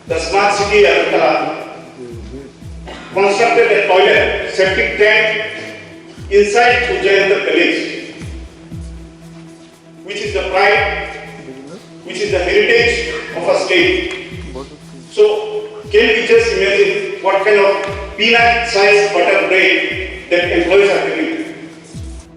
the smart city Agartala constructed a toilet, septic tank inside Ujjayanta College, which is the pride, which is the heritage of a state. So, can we just imagine what kind of peanut-sized butter bread that employees are getting?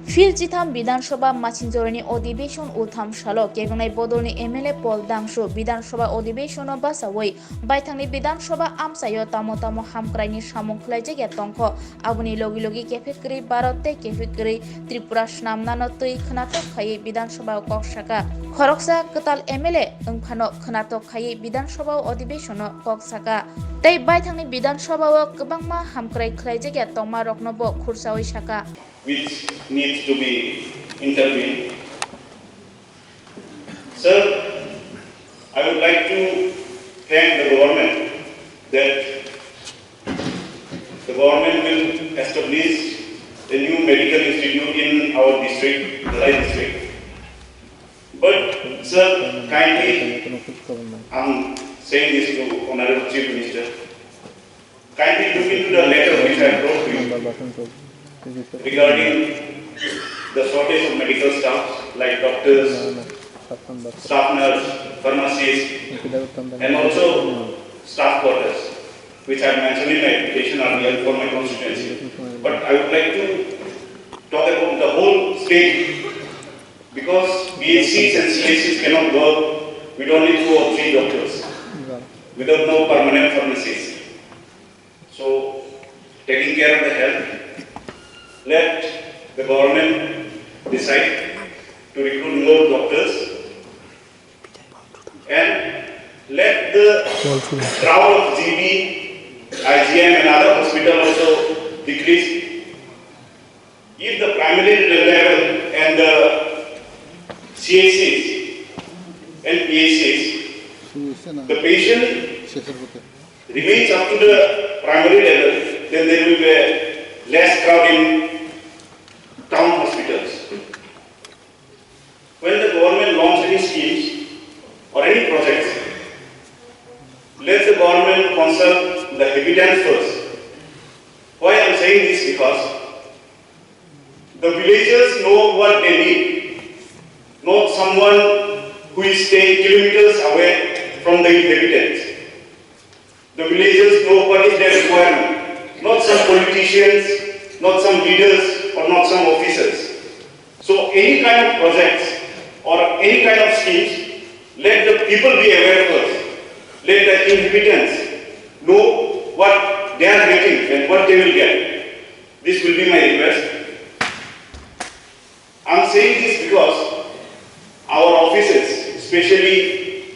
Filchitam Bidanshoba Machinjorani Odibation Utham Shalo, Kegunai Bodoni MLA Paul Dangshu, Bidanshoba Odibation of Basaway, Baitani Bidanshoba Amsayo Tamotamo Hamkrani Shamon Klajaga Tonko, Abuni Logi Kefekri, Barote Kefekri, Tripura Swnam Nanotui, Kanato Kai, Bidanshoba Kokshaka, Khoroksa, Katal MLA, Unkano, Kanato Kai, Bidanshoba Odibation of Koksaka. They Baitani Bidanshoba Kabangma Hamkrai Klajaga Toma Roknobo Kursawi Shaka. Which needs to be intervened. Sir, I would like to thank the government that the government will establish a new medical institute in our district, Mwtai district. But, sir, kindly, I'm saying this to Honorable Chief Minister, kindly look into the letter which I brought to you regarding the shortage of medical staff like doctors, staff nurse, pharmacists, and also staff quarters, which I mentioned in my application earlier for my constituency. But I would like to talk about the whole state, because BHCs and CHCs cannot work with only 2 or 3 doctors, without no permanent pharmacies. So, taking care of the health, let the government decide to recruit more doctors and let the crowd of GB, IGM and other hospitals also decrease. If the primary level and the CHCs and PHCs, the patient remains up to the primary level, then there will be less crowd in town hospitals. When the government launches any schemes or any projects, let the government consult the inhabitants first. Why I am saying this? Because the villagers know what they need, not someone who is staying kilometers away from the inhabitants. The villagers know what is their requirement, not some politicians, not some leaders, or not some officers. So any kind of projects or any kind of schemes, let the people be aware first. Let the inhabitants know what they are getting and what they will get. This will be my request. I am saying this because our offices, especially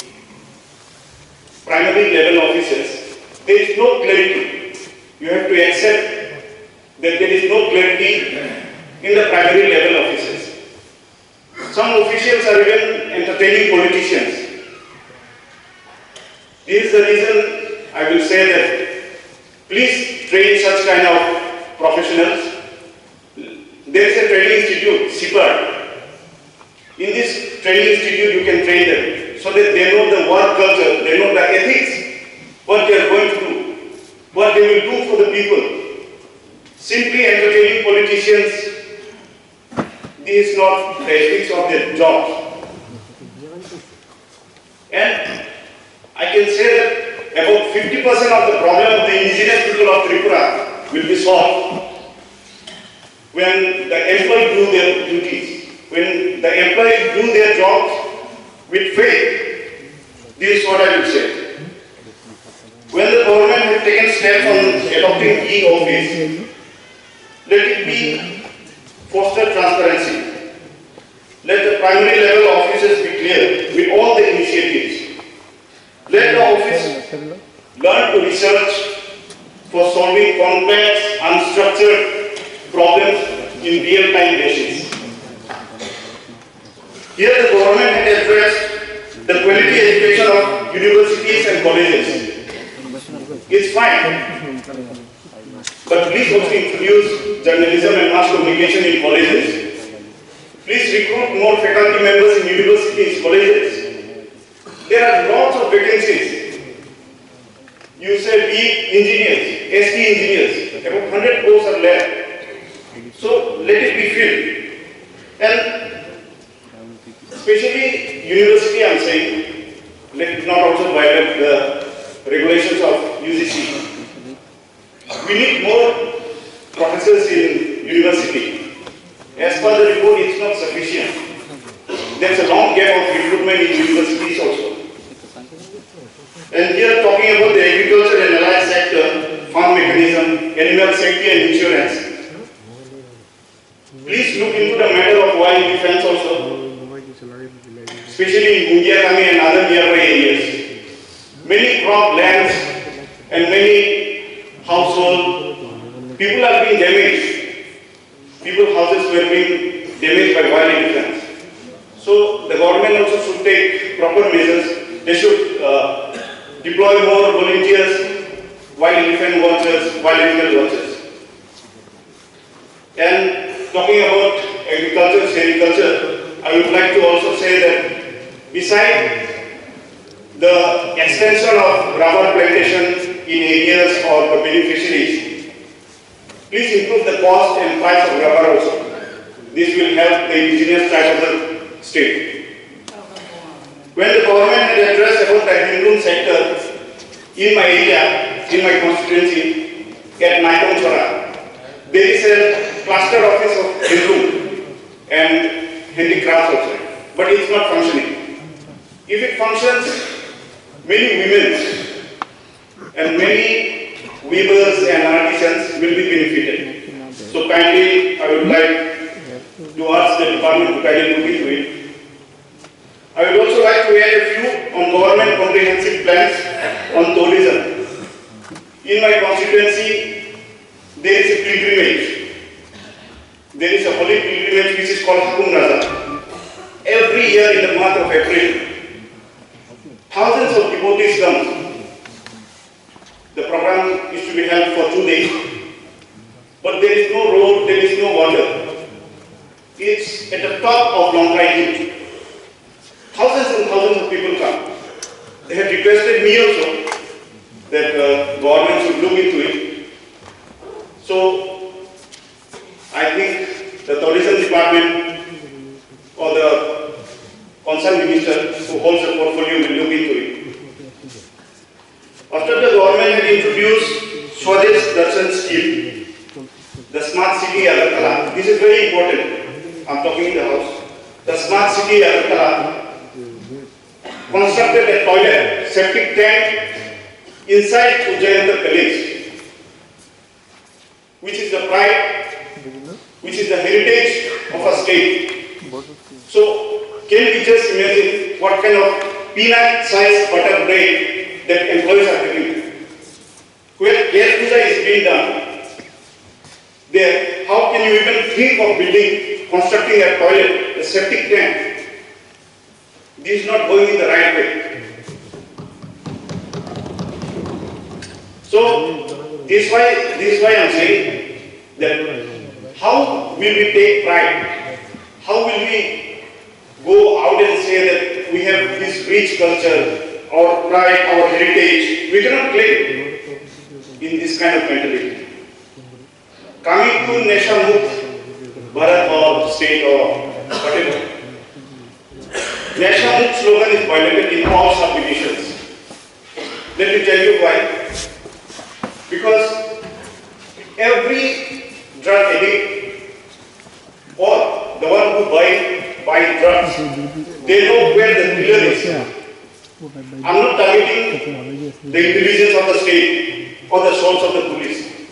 primary level offices, there is no clarity. You have to accept that there is no clarity in the primary level offices. Some officials are even entertaining politicians. This is the reason I will say that please train such kind of professionals. There is a training institute, CIPAD. In this training institute you can train them so that they know the work culture, they know the ethics, what they are going to do, what they will do for the people. Simply entertaining politicians, this is not the ethics of their job. And I can say that about 50% of the problem of the indigenous people of Tripura will be solved when the employees do their duties, when the employees do their jobs with faith. This is what I will say. When the government has taken steps on adopting e-office, let it be foster transparency. Let the primary level offices be clear with all the initiatives. Let the office learn to research for solving complex, unstructured problems in real-time basis. Here the government has addressed the quality education of universities and colleges. It's fine, but please also introduce journalism and mass communication in colleges. Please recruit more faculty members in universities, colleges. There are lots of vacancies. you say be engineers, ST engineers, about 100 crores are left. So let it be filled. And especially university, I am saying, let it not also violate the regulations of UGC. We need more professors in university. As per the report, it's not sufficient. There's a long gap of recruitment in universities also. And here talking about the agriculture and allied sector, farm mechanism, animal safety and insurance. Please look into the matter of wild defense also, especially in Bundiakami and other nearby areas. Many crop lands and many household, people are being damaged. People's houses were being damaged by wild defense. So the government also should take proper measures. They should deploy more volunteers, wild elephant watchers, wild animal watchers. And talking about agriculture, sericulture, I would like to also say that beside the extension of rubber plantation in areas or the beneficiaries, please improve the cost and price of rubber also. This will help the indigenous tribe of the state. When the government had addressed about the handloom sector in my area, in my constituency, at Naima, there is a cluster office of handloom and handicrafts also, but it's not functioning. If it functions, many women and many weavers and artisans will be benefited. So kindly, I would like to ask the department to kindly look into it. I would also like to add a few on government comprehensive plans on tourism. In my constituency, there is a pilgrimage. There is a holy pilgrimage which is called Raja. Every year in the month of April, thousands of devotees come. The program is to be held for 2 days, but there is no road, there is no water. It's at the top of Mwtai hill. Thousands and thousands of people come. They have requested me also that government should look into it. So I think the tourism department or the concerned minister who holds the portfolio will look into it. After the government had introduced Swadesh Darshan scheme, the smart city Agartala, this is very important. I'm talking in the house. The smart city Agartala constructed a toilet, septic tank inside Ujjayanta College, which is the pride, which is the heritage of a state. So, can we just imagine what kind of peanut-sized butter bread that employees are getting? Where gas puja is being done, there, how can you even think of building, constructing a toilet, a septic tank? This is not going in the right way. So, this is why I am saying that how will we take pride? How will we go out and say that we have this rich culture, our pride, our heritage? We cannot claim in this kind of mentality. Coming to Neshamukh, Bharat or state or whatever, Neshamukh slogan is violated in all subdivisions. Let me tell you why. Because every drug addict or the one who buy drugs, they know where the dealer is. I'm not targeting the intelligence of the state or the source of the police.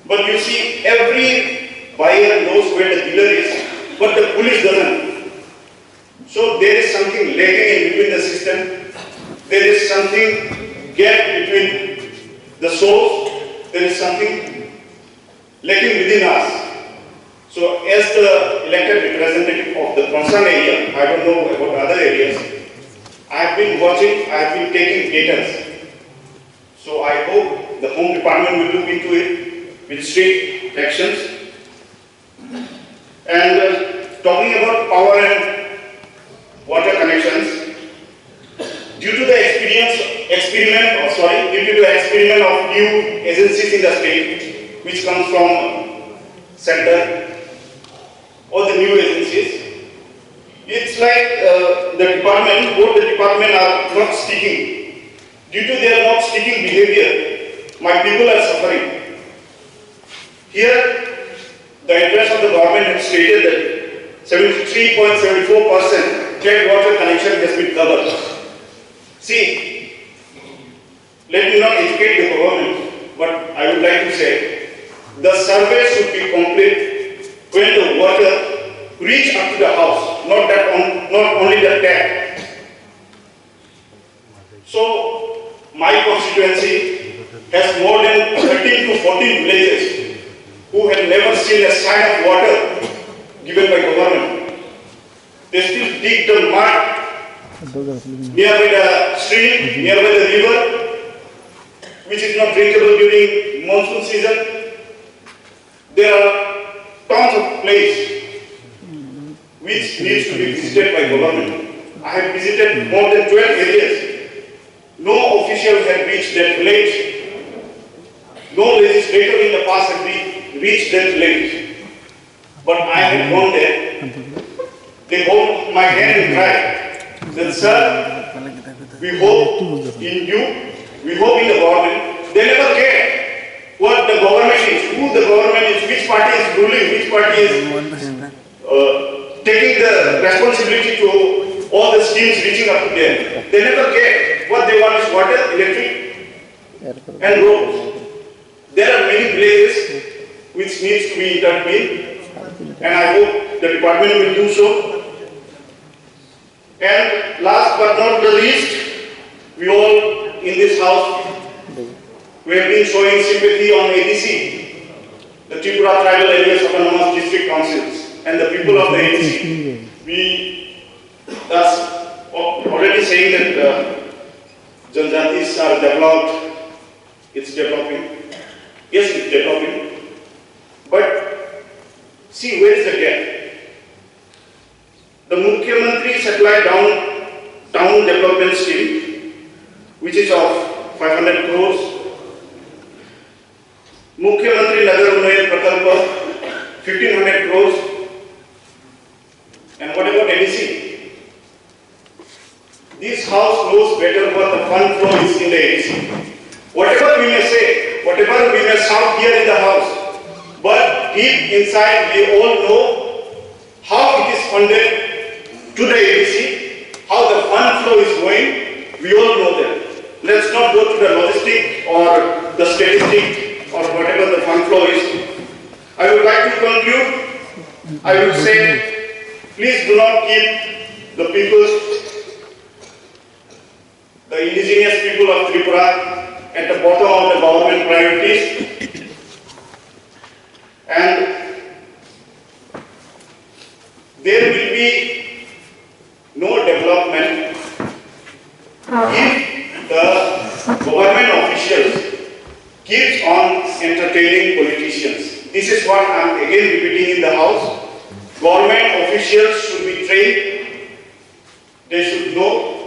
But you see, every buyer knows where the dealer is, but the police doesn't. So there is something lacking in between the system. There is something gap between the source. There is something lacking within us. So as the elected representative of the concerned area, I don't know about other areas, I have been watching, I have been taking data. So I hope the Home Department will look into it with strict actions. And talking about power and water connections, due to the experience experiment of new agencies in the state, which comes from center, or the new agencies. It's like both the department are not sticking. Due to their not sticking behavior, my people are suffering. Here, the address of the government has stated that 73.74% trade water connection has been covered. See, let me not educate the government, but I would like to say the survey should be complete when the water reach up to the house, not only the tap. So my constituency has more than 13 to 14 villages who have never seen a sign of water given by government. They still dig the mud nearby the stream, nearby the river, which is not drinkable during monsoon season. There are tons of places which needs to be visited by government. I have visited more than 12 areas. No official has reached that village. No legislator in the past has reached that village. But I have gone there. They hold my hand and cry that, sir, we hope in you, we hope in the government. They never care what the government is, who the government is, which party is ruling, which party is taking the responsibility to all the schemes reaching up to them. They never care. What they want is water, electric, and roads. There are many villages which needs to be intervened, and I hope the department will do so. And last but not the least, we all in this house, we have been showing sympathy on ADC, the Tripura Tribal Areas Autonomous District Councils, and the people of the ADC. We are already saying that Janjatis are developed, it's developing. Yes, it's developing. But see, where is the gap? The Mukhyamantri Satellite Town Development Scheme, which is of 500 crores. Mukhyamantri Nagar Unnayat Prakalpa, 1500 crores. And what about ADC? This house knows better what the fund flow is in the ADC. Whatever we may say, whatever we may shout here in the house, but deep inside we all know how it is funded to the ADC, how the fund flow is going, we all know that. Let's not go to the logistic or the statistic or whatever the fund flow is. I would like to conclude. I would say, please do not keep the indigenous people of Tripura at the bottom of the government priorities. And there will be no development if the government officials keeps on entertaining politicians. This is what I am again repeating in the house. Government officials should be trained. They should know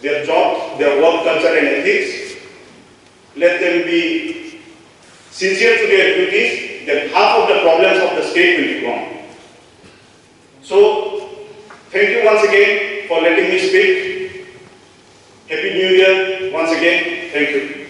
their job, their work culture and ethics. Let them be sincere to their duties, then half of the problems of the state will be gone. So, thank you once again for letting me speak. Happy New Year once again. Thank you.